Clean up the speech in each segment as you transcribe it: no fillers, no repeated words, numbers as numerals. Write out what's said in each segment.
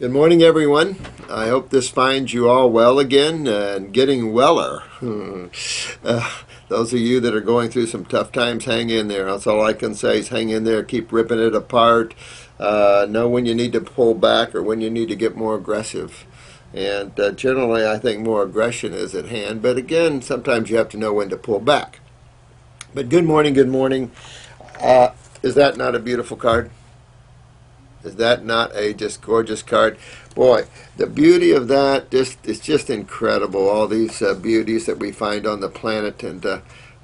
Good morning, everyone. I hope this finds you all well again and getting weller. Those of you that are going through some tough times, hang in there. That's all I can say is hang in there, keep ripping it apart. Know when you need to pull back or when you need to get more aggressive. And generally, I think more aggression is at hand. But again, sometimes you have to know when to pull back. But good morning, good morning. Is that not a beautiful card? Is that not a just gorgeous card? Boy, the beauty of that is just incredible. All these beauties that we find on the planet, and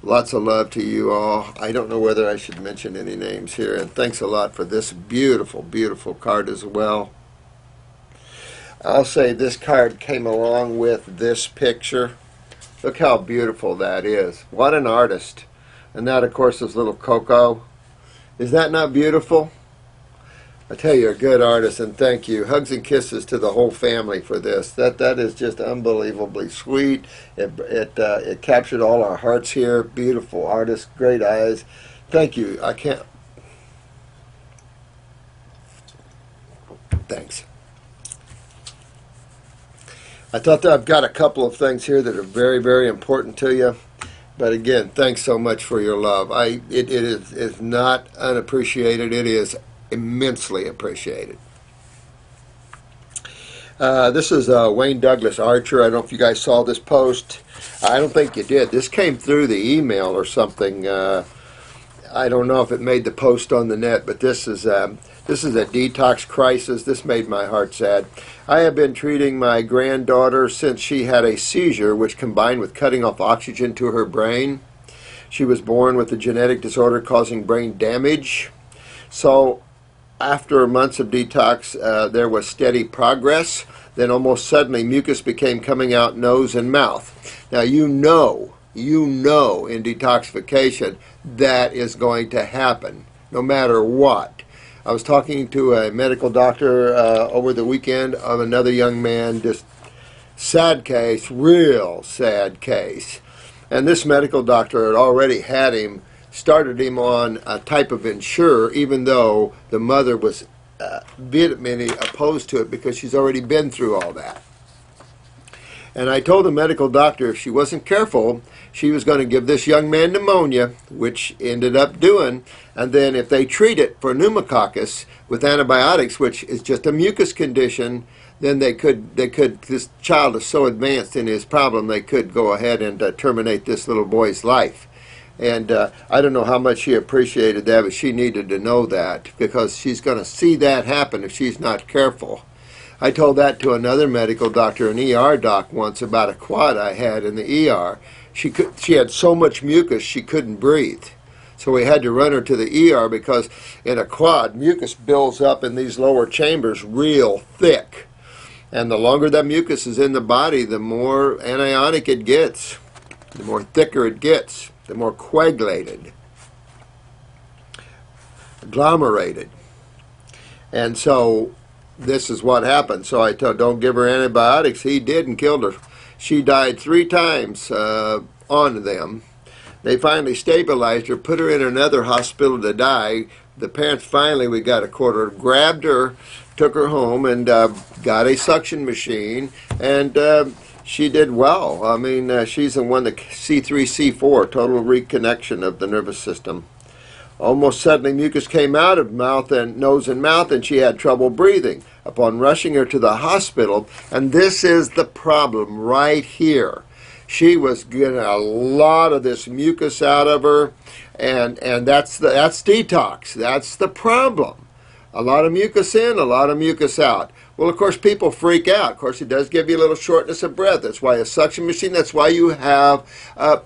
lots of love to you all. I don't know whether I should mention any names here, and thanks a lot for this beautiful, beautiful card as well. I'll say this card came along with this picture. Look how beautiful that is. What an artist. And that, of course, is little Coco. Is that not beautiful? I tell you, you're a good artist, and thank you. Hugs and kisses to the whole family for this. That is just unbelievably sweet. It captured all our hearts here. Beautiful artist, great eyes. Thank you. I can't. Thanks. I thought that I've got a couple of things here that are very, very important to you. But again, thanks so much for your love. It is not unappreciated. It is immensely appreciated. This is Wayne Douglas Archer. I don't know if you guys saw this post. I don't think you did. This came through the email or something. I don't know if it made the post on the net, but this is a detox crisis. This made my heart sad. I have been treating my granddaughter since she had a seizure, which combined with cutting off oxygen to her brain. She was born with a genetic disorder causing brain damage. So after months of detox, there was steady progress. Then almost suddenly mucus became coming out nose and mouth. Now you know in detoxification that is going to happen no matter what. I was talking to a medical doctor over the weekend of another young man, just sad case, real sad case. And this medical doctor had already had him, started him on a type of insurer, even though the mother was vehemently opposed to it because she's already been through all that. And I told the medical doctor if she wasn't careful, she was going to give this young man pneumonia, which ended up doing, and then if they treat it for pneumococcus with antibiotics, which is just a mucus condition, then they could, this child is so advanced in his problem, they could go ahead and terminate this little boy's life. And I don't know how much she appreciated that, but she needed to know that because she's going to see that happen if she's not careful. I told that to another medical doctor, an ER doc, once about a quad I had in the ER. She had so much mucus she couldn't breathe. So we had to run her to the ER because in a quad, mucus builds up in these lower chambers real thick. And the longer that mucus is in the body, the more anionic it gets, the more thicker it gets, the more coagulated, agglomerated. And so this is what happened. So I told, don't give her antibiotics. He did and killed her. She died 3 times on them. They finally stabilized her, put her in another hospital to die. The parents finally, we got a quarter, grabbed her, took her home, and got a suction machine, and she did well. I mean, she's the one that C3, C4, total reconnection of the nervous system. Almost suddenly mucus came out of mouth and nose and mouth, and she had trouble breathing. Upon rushing her to the hospital, and this is the problem right here, she was getting a lot of this mucus out of her, and that's detox. That's the problem. A lot of mucus in, a lot of mucus out. Well, of course, people freak out. Of course, it does give you a little shortness of breath. That's why a suction machine. That's why you have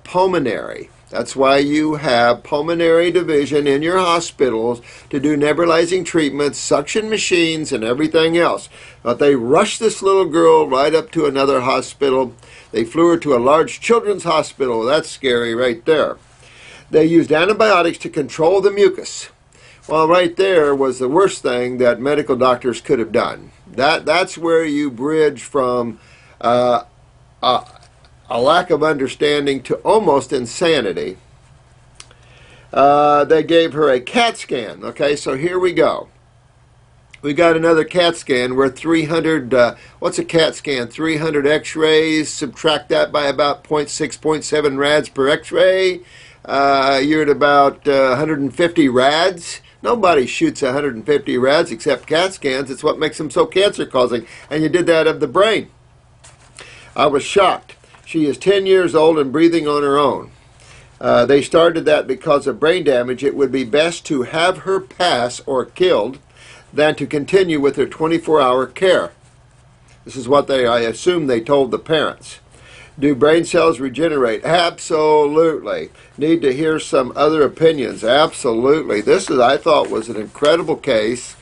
pulmonary. That's why you have pulmonary division in your hospitals to do nebulizing treatments, suction machines, and everything else. But they rushed this little girl right up to another hospital. They flew her to a large children's hospital. That's scary right there. They used antibiotics to control the mucus. Well, right there was the worst thing that medical doctors could have done. That's where you bridge from a lack of understanding to almost insanity. They gave her a CAT scan. Okay, so here we go. We got another CAT scan where 300, what's a CAT scan? 300 x-rays, subtract that by about 0.6, 0.7 rads per x-ray. You're at about 150 rads. Nobody shoots 150 rads except CAT scans. It's what makes them so cancer-causing. And you did that of the brain. I was shocked. She is 10 years old and breathing on her own. They started that because of brain damage. It would be best to have her pass or killed than to continue with her 24-hour care. This is what I assume they told the parents. Do brain cells regenerate? Absolutely. Need to hear some other opinions? Absolutely. This is, I thought, was an incredible case.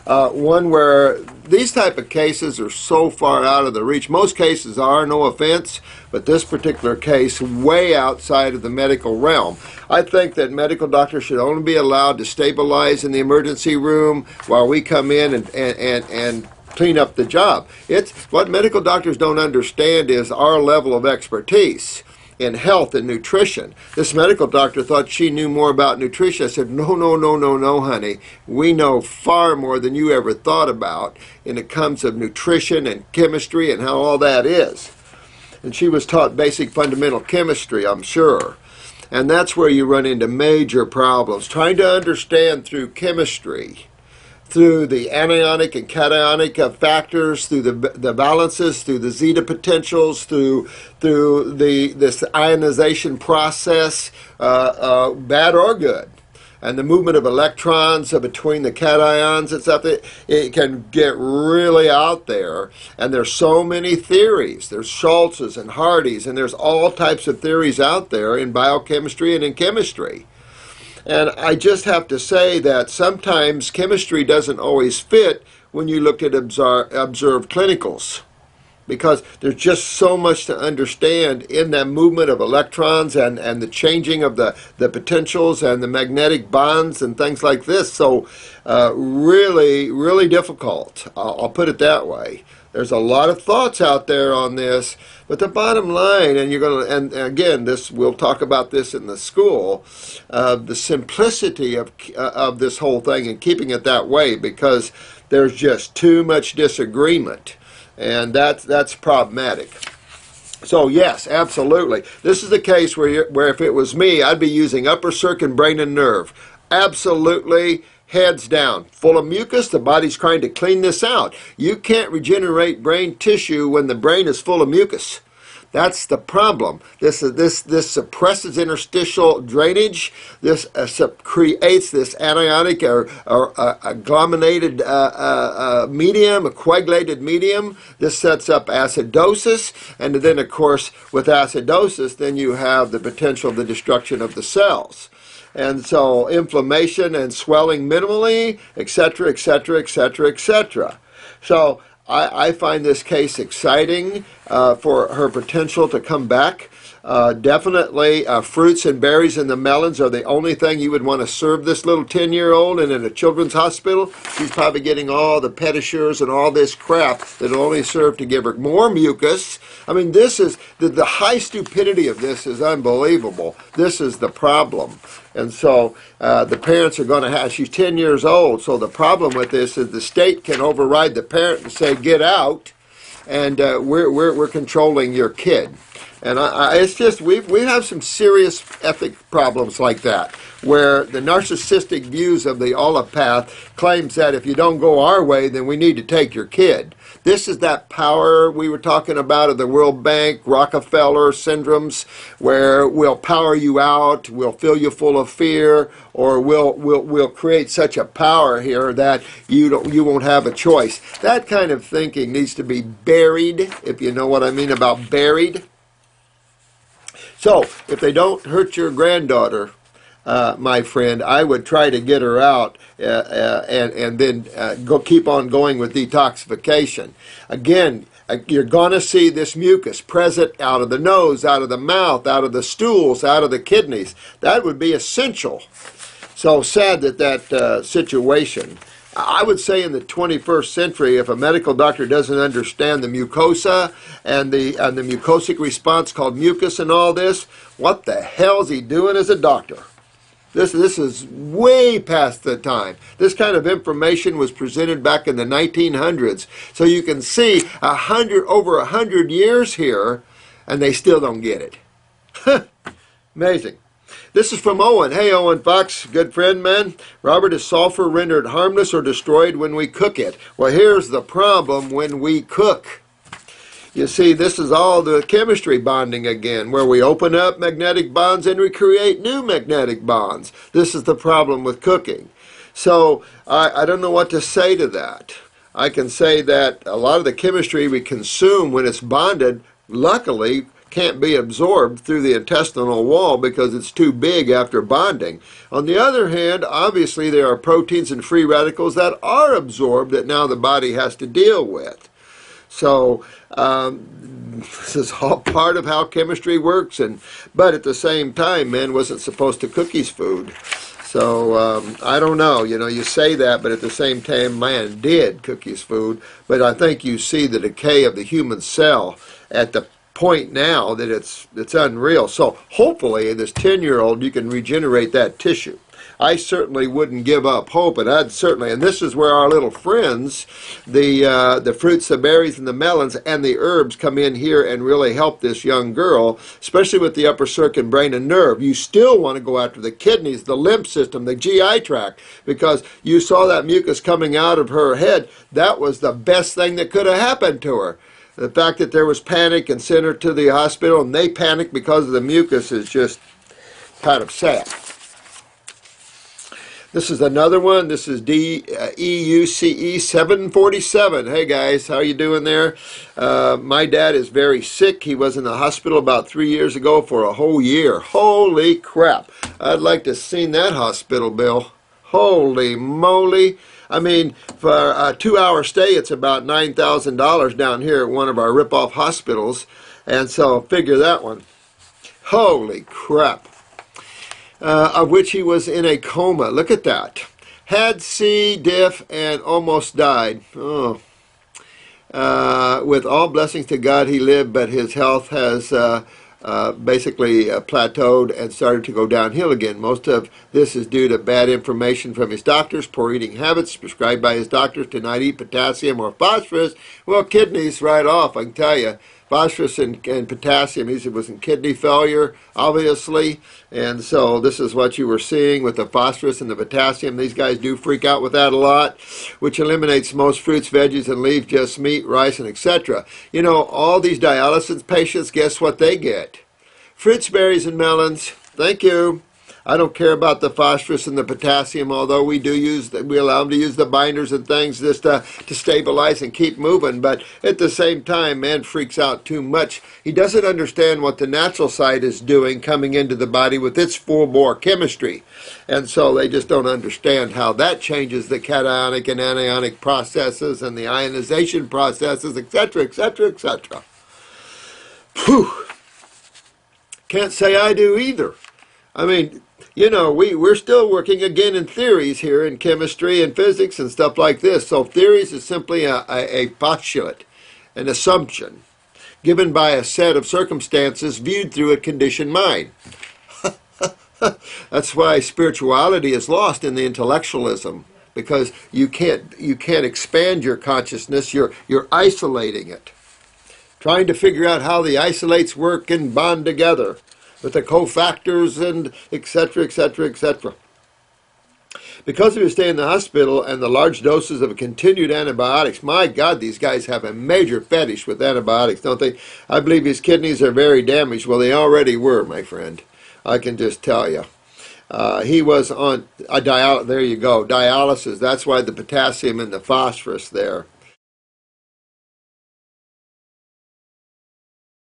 One where these type of cases are so far out of the reach. Most cases are, no offense, but this particular case way outside of the medical realm. I think that medical doctors should only be allowed to stabilize in the emergency room while we come in and clean up the job. It's what medical doctors don't understand is our level of expertise in health and nutrition. This medical doctor thought she knew more about nutrition. I said, no, no, no, no, no, honey. We know far more than you ever thought about when it comes of nutrition and chemistry and how all that is. And she was taught basic fundamental chemistry, I'm sure. And that's where you run into major problems. Trying to understand through chemistry, through the anionic and cationic factors, through the balances, through the zeta potentials, through this ionization process, bad or good, and the movement of electrons between the cations and stuff. It can get really out there, and there's so many theories. There's Schultz's and Hardy's, and there's all types of theories out there in biochemistry and in chemistry. And I just have to say that sometimes chemistry doesn't always fit when you look at observed clinicals, because there's just so much to understand in that movement of electrons and the changing of the potentials and the magnetic bonds and things like this. So really, really difficult. I'll put it that way. There's a lot of thoughts out there on this, but the bottom line, and you're going to, and again, this we'll talk about this in the school, the simplicity of this whole thing and keeping it that way, because there's just too much disagreement, and that's problematic. So yes, absolutely, this is the case where if it was me, I'd be using upper circuit, brain, and nerve. Absolutely. Heads down, full of mucus. The body's trying to clean this out. You can't regenerate brain tissue when the brain is full of mucus. That's the problem. This suppresses interstitial drainage. This creates this anionic or agglomerated medium, a coagulated medium. This sets up acidosis, and then, of course, with acidosis, then you have the potential of the destruction of the cells. And so inflammation and swelling minimally, etc., etc., etc., etc. So I find this case exciting for her potential to come back. Definitely fruits and berries and the melons are the only thing you would want to serve this little 10-year-old, and in a children's hospital, she's probably getting all the pedicures and all this crap that will only serve to give her more mucus. I mean, this is, the high stupidity of this is unbelievable. This is the problem. And so the parents are going to have, she's 10 years old, so the problem with this is the state can override the parent and say, get out, and we're controlling your kid. And it's just, we have some serious ethic problems like that, where the narcissistic views of the allopath claims that if you don't go our way, then we need to take your kid. This is that power we were talking about of the World Bank, Rockefeller syndromes, where we'll power you out, we'll fill you full of fear, or we'll create such a power here that you won't have a choice. That kind of thinking needs to be buried, if you know what I mean about buried. So, if they don't hurt your granddaughter, my friend, I would try to get her out and then keep on going with detoxification. Again, you're going to see this mucus present out of the nose, out of the mouth, out of the stools, out of the kidneys. That would be essential. So sad that situation. I would say in the 21st century, if a medical doctor doesn't understand the mucosa and the mucosic response called mucus and all this, what the hell is he doing as a doctor? This is way past the time. This kind of information was presented back in the 1900s. So you can see over 100 years here, and they still don't get it. Amazing. This is from Owen. Hey, Owen Fox, good friend, man. Robert, is sulfur rendered harmless or destroyed when we cook it? Well, here's the problem when we cook. You see, this is all the chemistry bonding again, where we open up magnetic bonds and we create new magnetic bonds. This is the problem with cooking. So I don't know what to say to that. I can say that a lot of the chemistry we consume when it's bonded, luckily, can't be absorbed through the intestinal wall because it's too big after bonding. On the other hand, obviously there are proteins and free radicals that are absorbed that now the body has to deal with. So this is all part of how chemistry works, but at the same time, man wasn't supposed to cook his food. So I don't know, you say that, but at the same time, man did cook his food. But I think you see the decay of the human cell at the point now that it's unreal. So hopefully in this 10-year-old you can regenerate that tissue. I certainly wouldn't give up hope, and and this is where our little friends, the fruits, the berries, and the melons, and the herbs come in here and really help this young girl, especially with the upper circuit brain and nerve. You still want to go after the kidneys, the lymph system, the GI tract, because you saw that mucus coming out of her head. That was the best thing that could have happened to her. The fact that there was panic and sent her to the hospital, and they panicked because of the mucus, is just kind of sad. This is another one. This is EUCE 747. Hey guys, how you doing there? My dad is very sick. He was in the hospital about 3 years ago for a whole year. Holy crap. I'd like to have seen that hospital bill. Holy moly. I mean, for a 2-hour stay, it's about $9,000 down here at one of our rip-off hospitals. And so figure that one. Holy crap. Of which he was in a coma. Look at that. Had C. diff and almost died. Oh. With all blessings to God, he lived, but his health has basically plateaued and started to go downhill again. Most of this is due to bad information from his doctors, poor eating habits prescribed by his doctors to not eat potassium or phosphorus. Well, kidneys right off, I can tell you. Phosphorus and potassium, he was in kidney failure, obviously, and so this is what you were seeing with the phosphorus and the potassium. These guys do freak out with that a lot, which eliminates most fruits, veggies, and leaves, just meat, rice, and etc. All these dialysis patients, guess what they get? Fruits, berries, and melons. Thank you. I don't care about the phosphorus and the potassium, although we allow them to use the binders and things just to stabilize and keep moving. But at the same time, man freaks out too much. He doesn't understand what the natural side is doing coming into the body with its full-bore chemistry. And so they just don't understand how that changes the cationic and anionic processes and the ionization processes, etc., etc., etc. Whew. Can't say I do either. I mean, we're still working again in theories here in chemistry and physics and stuff like this. So theories is simply a postulate, an assumption, given by a set of circumstances viewed through a conditioned mind. That's why spirituality is lost in the intellectualism, because you can't expand your consciousness. You're isolating it, trying to figure out how the isolates work and bond together with the cofactors and etc., etc., etc. Because of his stay in the hospital and the large doses of continued antibiotics, my God, these guys have a major fetish with antibiotics, don't they? I believe his kidneys are very damaged. Well, they already were, my friend. I can just tell you. He was on a there you go, dialysis. That's why the potassium and the phosphorus there.